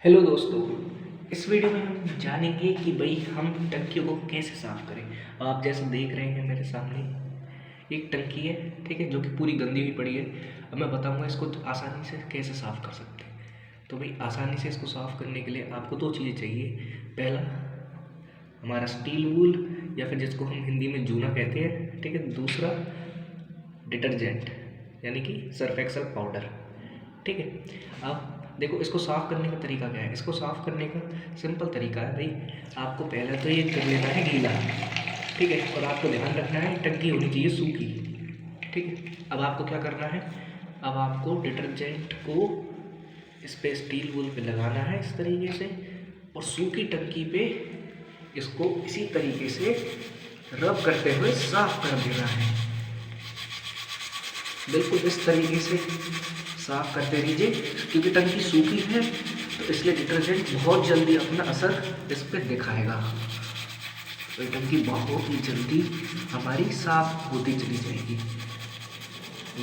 Hello दोस्तों, इस video में हम जानेंगे कि भाई हम टंकियों को कैसे साफ़ करें। आप जैसे देख रहे हैं मेरे सामने एक टंकी है, ठीक है, जो कि पूरी गंदी हुई पड़ी है। अब मैं बताऊंगा इसको आसानी से कैसे साफ़ कर सकते हैं। तो भाई आसानी से इसको साफ़ करने के लिए आपको दो चीज़ें चाहिए। पहला हमारा स्टील वूल या फिर जिसको हम हिंदी में जूना कहते हैं, ठीक है। दूसरा डिटर्जेंट यानी कि सर्फ एक्सल पाउडर, ठीक है। अब देखो इसको साफ़ करने का तरीका क्या है। इसको साफ़ करने का सिंपल तरीका है भाई, आपको पहले तो ये कर लेना है गीला, ठीक है। और आपको ध्यान रखना है टंकी होनी चाहिए सूखी, ठीक है। अब आपको क्या करना है, अब आपको डिटर्जेंट को इस पे स्टील वूल पे लगाना है इस तरीके से, और सूखी टंकी पे इसको इसी तरीके से रब करते हुए साफ़ कर देना है। बिल्कुल इस तरीके से साफ़ करते रहिए, क्योंकि टंकी सूखी है तो इसलिए डिटर्जेंट बहुत जल्दी अपना असर इस पर दिखाएगा। तो ये टंकी बहुत ही जल्दी हमारी साफ़ होती चली जाएगी।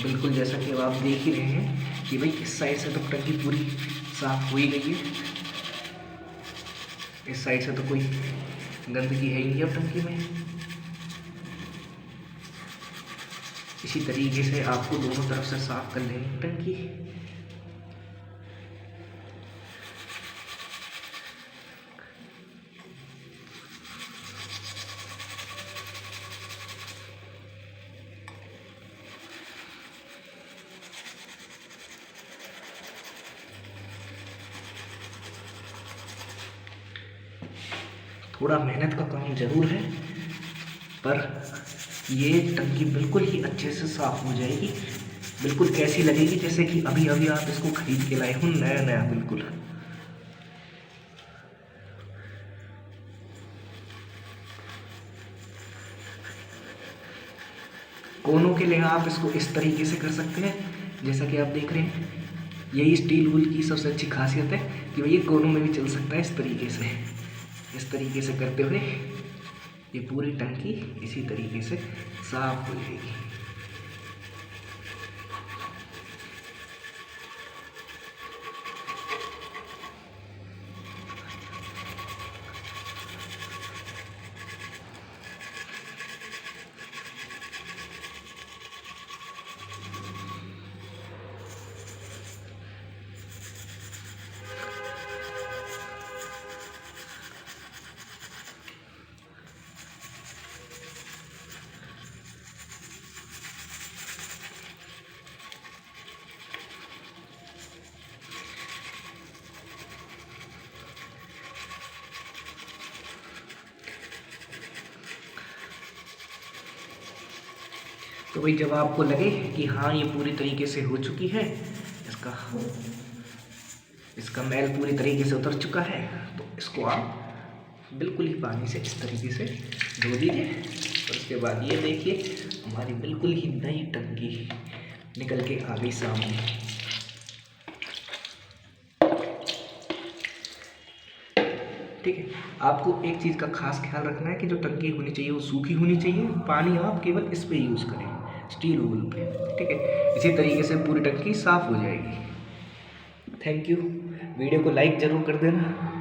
बिल्कुल जैसा कि अब आप देख ही रहे हैं कि भाई इस साइड से तो टंकी पूरी साफ़ हो ही गई है। इस साइड से तो कोई गंदगी है ही नहीं अब टंकी में। इसी तरीके से आपको दोनों तरफ से साफ कर लेनी टंकी। थोड़ा मेहनत का काम जरूर है, पर ये टंकी बिल्कुल ही अच्छे से साफ़ हो जाएगी। बिल्कुल कैसी लगेगी जैसे कि अभी अभी आप इसको खरीद के लाए हो, नया नया बिल्कुल। कोनों के लिए आप इसको इस तरीके से कर सकते हैं, जैसा कि आप देख रहे हैं। यही स्टील वूल की सबसे अच्छी खासियत है कि ये कोनों में भी चल सकता है इस तरीके से। इस तरीके से करते हुए ये पूरी टंकी इसी तरीके से साफ हो जाएगी। तो भाई जब आपको लगे कि हाँ ये पूरी तरीके से हो चुकी है, इसका मैल पूरी तरीके से उतर चुका है, तो इसको आप बिल्कुल ही पानी से इस तरीके से धो दीजिए। और उसके बाद ये देखिए हमारी बिल्कुल ही नई टंकी निकल के आ गई सामने। ठीक है, आपको एक चीज़ का खास ख्याल रखना है कि जो टंकी होनी चाहिए वो सूखी होनी चाहिए। पानी आप केवल इस पे यूज़ करें, स्टील वूल पे, ठीक है। इसी तरीके से पूरी टंकी साफ़ हो जाएगी। Thank you. वीडियो को लाइक ज़रूर कर देना।